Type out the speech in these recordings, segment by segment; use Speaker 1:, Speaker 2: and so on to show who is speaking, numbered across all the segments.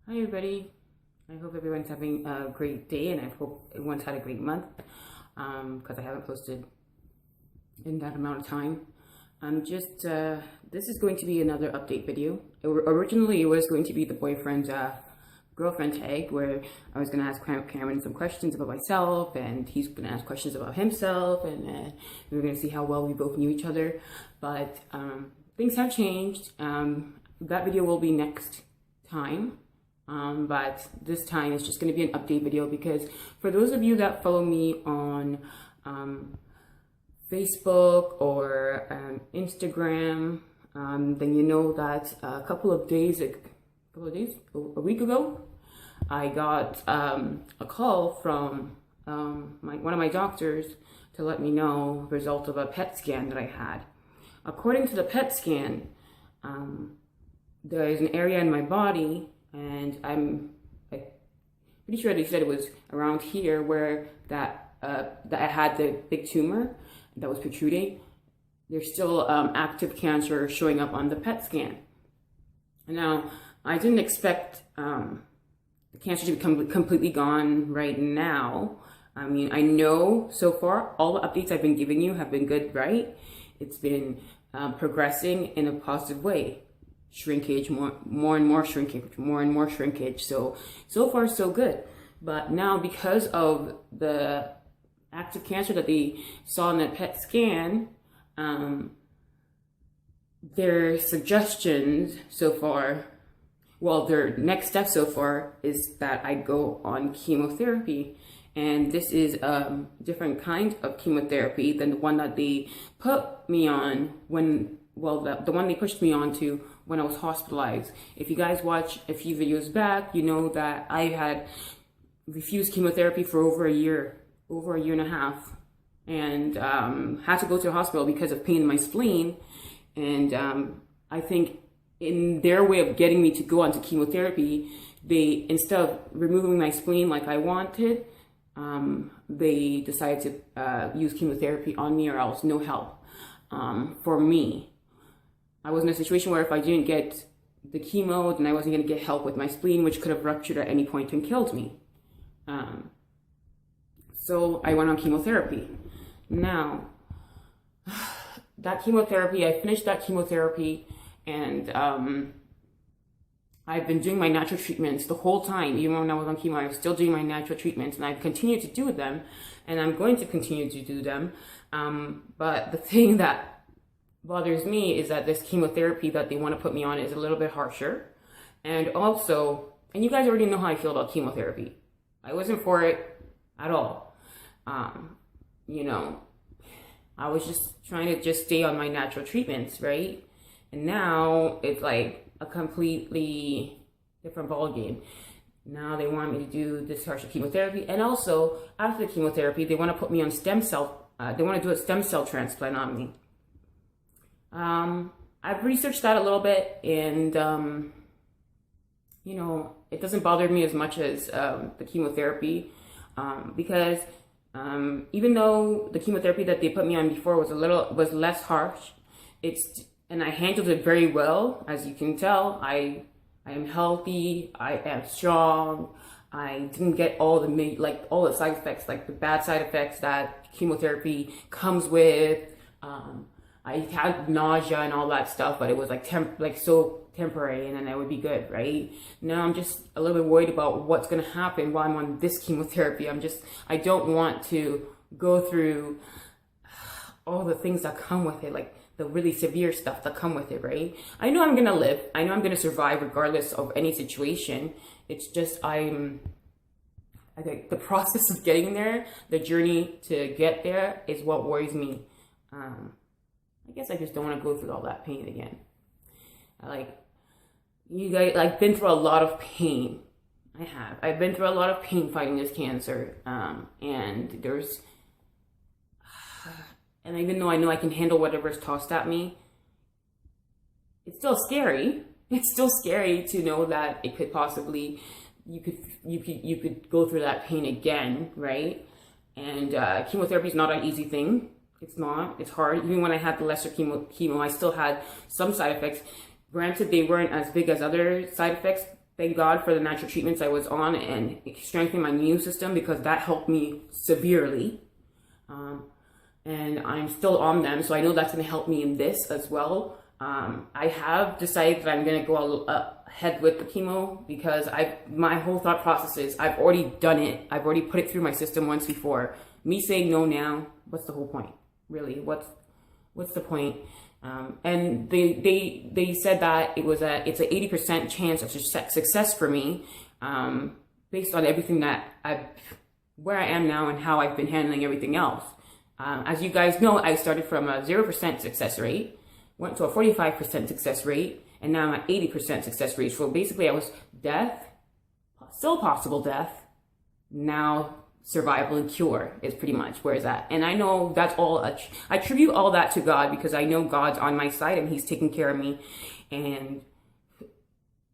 Speaker 1: Hi everybody. I hope everyone's having a great day and I hope everyone's had a great month because I haven't posted in that amount of time. This is going to be another update video. Originally, it was going to be the boyfriend's girlfriend tag where I was going to ask Cameron some questions about myself and he's going to ask questions about himself and we were going to see how well we both knew each other. But things have changed. That video will be next time. But this time it's just going to be an update video because for those of you that follow me on Facebook or Instagram, then you know that a week ago, I got a call from one of my doctors to let me know the result of a PET scan that I had. According to the PET scan, there is an area in my body, and I'm pretty sure they said it was around here where that I had the big tumor that was protruding. There's still active cancer showing up on the PET scan. Now, I didn't expect the cancer to become completely gone right now. I mean, I know so far all the updates I've been giving you have been good, right? It's been progressing in a positive way. Shrinkage, more and more shrinkage. So far so good. But now because of the active cancer that they saw in that PET scan, their suggestions so far, well, their next step so far is that I go on chemotherapy. And this is a different kind of chemotherapy than the one that they put me on the one they pushed me on to when I was hospitalized. If you guys watch a few videos back, you know that I had refused chemotherapy for over a year and a half, and had to go to the hospital because of pain in my spleen. And I think in their way of getting me to go onto chemotherapy, they, instead of removing my spleen like I wanted, they decided to use chemotherapy on me or else no help for me. I was in a situation where if I didn't get the chemo, then I wasn't going to get help with my spleen, which could have ruptured at any point and killed me. So I went on chemotherapy. Now, that chemotherapy, I finished that chemotherapy, and I've been doing my natural treatments the whole time. Even when I was on chemo, I was still doing my natural treatments, and I've continued to do them, and I'm going to continue to do them. But the thing that bothers me is that this chemotherapy that they want to put me on is a little bit harsher. And also, and you guys already know how I feel about chemotherapy. I wasn't for it at all. You know, I was just trying to just stay on my natural treatments, right? And now it's like a completely different ballgame. Now they want me to do this harsher chemotherapy. And also, after the chemotherapy, they want to put me on stem cell. They want to do a stem cell transplant on me. I've researched that a little bit, and you know, it doesn't bother me as much as the chemotherapy, because even though the chemotherapy that they put me on before was less harsh, and I handled it very well. As you can tell, I am healthy, I am strong. I didn't get all the side effects, like the bad side effects that chemotherapy comes with. I had nausea and all that stuff, but it was so temporary, and then I would be good, right? Now I'm just a little bit worried about what's going to happen while I'm on this chemotherapy. I don't want to go through all the things that come with it, like the really severe stuff that come with it, right? I know I'm going to live. I know I'm going to survive regardless of any situation. It's just I think the process of getting there, the journey to get there is what worries me. I guess I just don't want to go through all that pain again. You guys, been through a lot of pain. I have. I've been through a lot of pain fighting this cancer. And even though I know I can handle whatever's tossed at me, it's still scary. It's still scary to know that it could possibly, you could go through that pain again, right? And chemotherapy is not an easy thing. It's not. It's hard. Even when I had the lesser chemo, I still had some side effects. Granted, they weren't as big as other side effects thank God for the natural treatments I was on and strengthening my immune system, because that helped me severely. And I'm still on them, so I know that's going to help me in this as well. I have decided that I'm going to go ahead with the chemo, because my whole thought process is I've already done it. I've already put it through my system once before. Me saying no now, what's the whole point? Really, what's the point? And they said that it's an 80% chance of success for me, based on everything where I am now and how I've been handling everything else. As you guys know, I started from a 0% success rate, went to a 45% success rate, and now I'm at 80% success rate. So basically I was death, still possible death, now survival and cure is pretty much where it's at. And I know that's all, I attribute all that to God, because I know God's on my side and he's taking care of me. And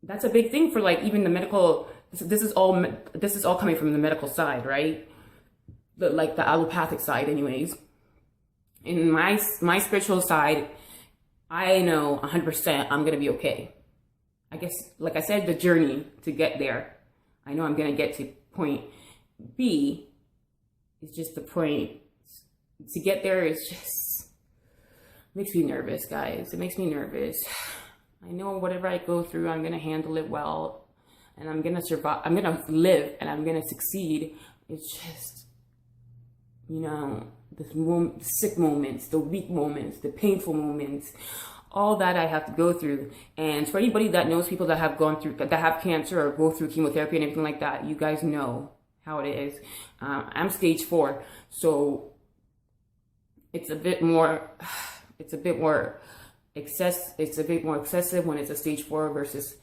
Speaker 1: that's a big thing for like even the medical, this is all coming from the medical side, right? Like the allopathic side anyways. In my spiritual side, I know 100% I'm going to be okay. I guess, like I said, the journey to get there, I know I'm going to get to point B. It's just the point to get there is just makes me nervous, guys. It makes me nervous. I know whatever I go through, I'm going to handle it well, and I'm going to survive. I'm going to live, and I'm going to succeed. It's just, you know, the sick moments, the weak moments, the painful moments, all that I have to go through. And for anybody that knows people that have gone through, that have cancer or go through chemotherapy and everything like that, you guys know how it is. I'm stage 4, so it's a bit more excessive when it's a stage 4 versus,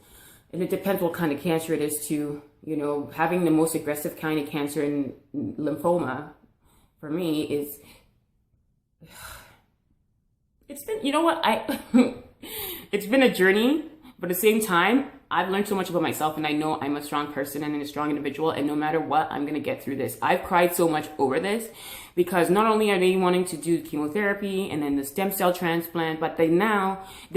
Speaker 1: and it depends what kind of cancer it is too. You know, having the most aggressive kind of cancer in lymphoma, for me, is, it's been, you know what, it's been a journey, but at the same time, I've learned so much about myself, and I know I'm a strong person and a strong individual, and no matter what, I'm going to get through this. I've cried so much over this, because not only are they wanting to do chemotherapy and then the stem cell transplant, but they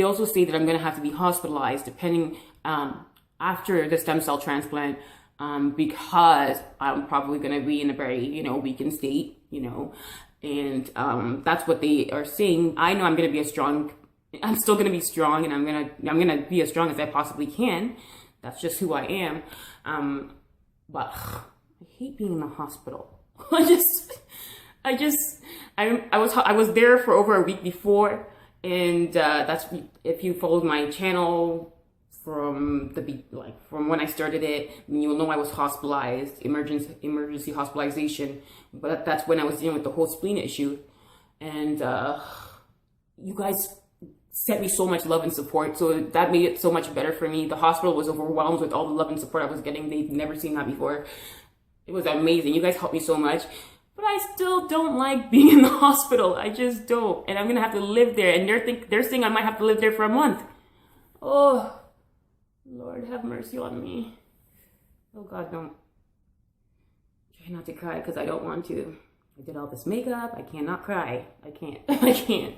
Speaker 1: also say that I'm going to have to be hospitalized depending, after the stem cell transplant, because I'm probably going to be in a very, weakened state, and that's what they are saying. I know I'm still going to be strong, and I'm going to be as strong as I possibly can. That's just who I am. But I hate being in the hospital. I was there for over a week before, and that's, if you followed my channel from when I started it, you'll know I was hospitalized, emergency hospitalization. But that's when I was dealing with the whole spleen issue, and you guys sent me so much love and support, so that made it so much better for me. The hospital was overwhelmed with all the love and support I was getting. They've never seen that before. It was amazing. You guys helped me so much, but I still don't like being in the hospital. I just don't, and I'm gonna have to live there. And they're saying I might have to live there for a month. Oh, Lord, have mercy on me. Oh God, don't. Try not to cry, because I don't want to. I did all this makeup. I cannot cry. I can't. I can't.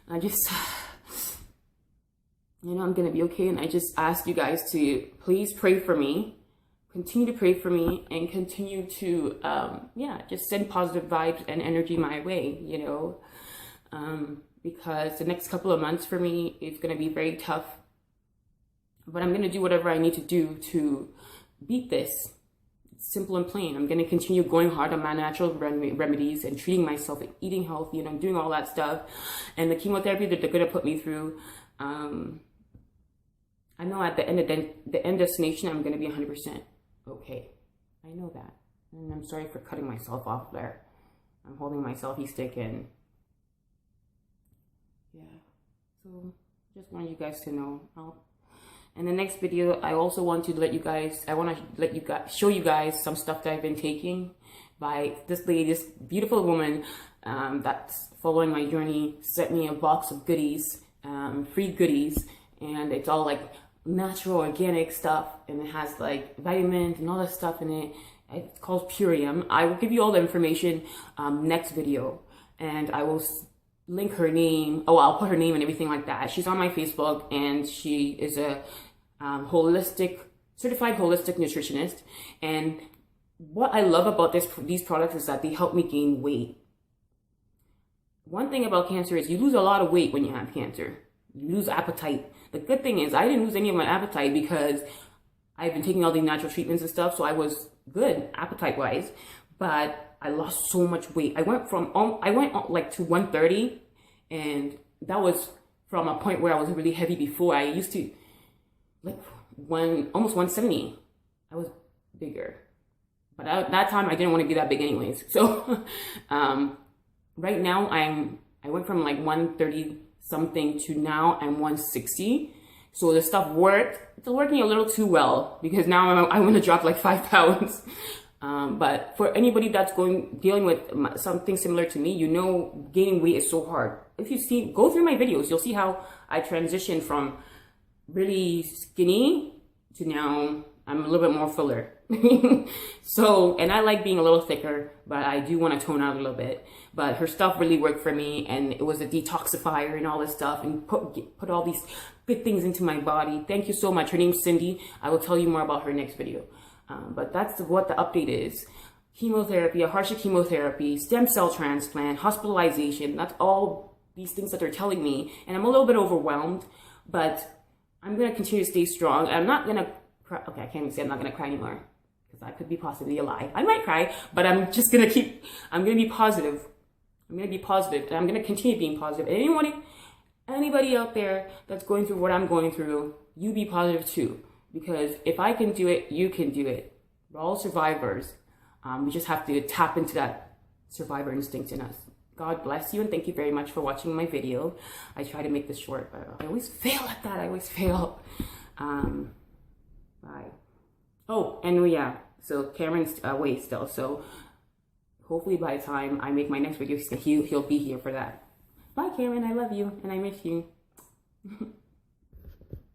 Speaker 1: I just, I'm going to be okay. And I just ask you guys to please pray for me. Continue to pray for me, and continue to, just send positive vibes and energy my way, because the next couple of months for me is going to be very tough. But I'm going to do whatever I need to do to beat this. It's simple and plain. I'm going to continue going hard on my natural remedies and treating myself and eating healthy, and I'm doing all that stuff. And the chemotherapy that they're going to put me through, I know at the end destination, I'm going to be 100% okay. I know that. And I'm sorry for cutting myself off there. I'm holding my selfie stick in. Yeah. So just wanted you guys to know. In the next video, I also want to show you guys some stuff that I've been taking by this lady, this beautiful woman that's following my journey, sent me a box of goodies, free goodies, and it's all like natural organic stuff, and it has like vitamins and all that stuff in it. It's called Purium. I will give you all the information next video, and I will link her name. Oh, I'll put her name and everything like that. She's on my Facebook, and she is a holistic certified holistic nutritionist. And what I love about these products is that they help me gain weight. One thing about cancer is you lose a lot of weight when you have cancer. You lose appetite. The good thing is I didn't lose any of my appetite because I've been taking all these natural treatments and stuff, so I was good appetite-wise. But I lost so much weight. I went like to 130, and that was from a point where I was really heavy before. I used to like almost 170. I was bigger, but at that time I didn't want to be that big anyways. So right now I went from like 130 something to now I'm 160. So the stuff worked. It's working a little too well because now I want to drop like 5 pounds. But for anybody that's dealing with something similar to me, you know, gaining weight is so hard. If you go through my videos, you'll see how I transitioned from really skinny to now I'm a little bit more fuller. So, and I like being a little thicker, but I do want to tone out a little bit. But her stuff really worked for me, and it was a detoxifier and all this stuff, and put all these good things into my body. Thank you so much. Her name's Cindy. I will tell you more about her next video. But that's what the update is. Chemotherapy, a harsher chemotherapy, stem cell transplant, hospitalization. That's all these things that they're telling me. And I'm a little bit overwhelmed, but I'm going to continue to stay strong. I'm not going to cry. Okay, I can't even say I'm not going to cry anymore because I could be possibly a lie. I might cry, but I'm just going to I'm going to be positive. I'm going to be positive, and I'm going to continue being positive. And anybody out there that's going through what I'm going through, you be positive too. Because if I can do it, you can do it. We're all survivors. We just have to tap into that survivor instinct in us. God bless you, and thank you very much for watching my video. I try to make this short, but I always fail at that. I always fail. Bye. Oh, and yeah, so Cameron's away still. So hopefully by the time I make my next video, he'll be here for that. Bye, Cameron. I love you, and I miss you.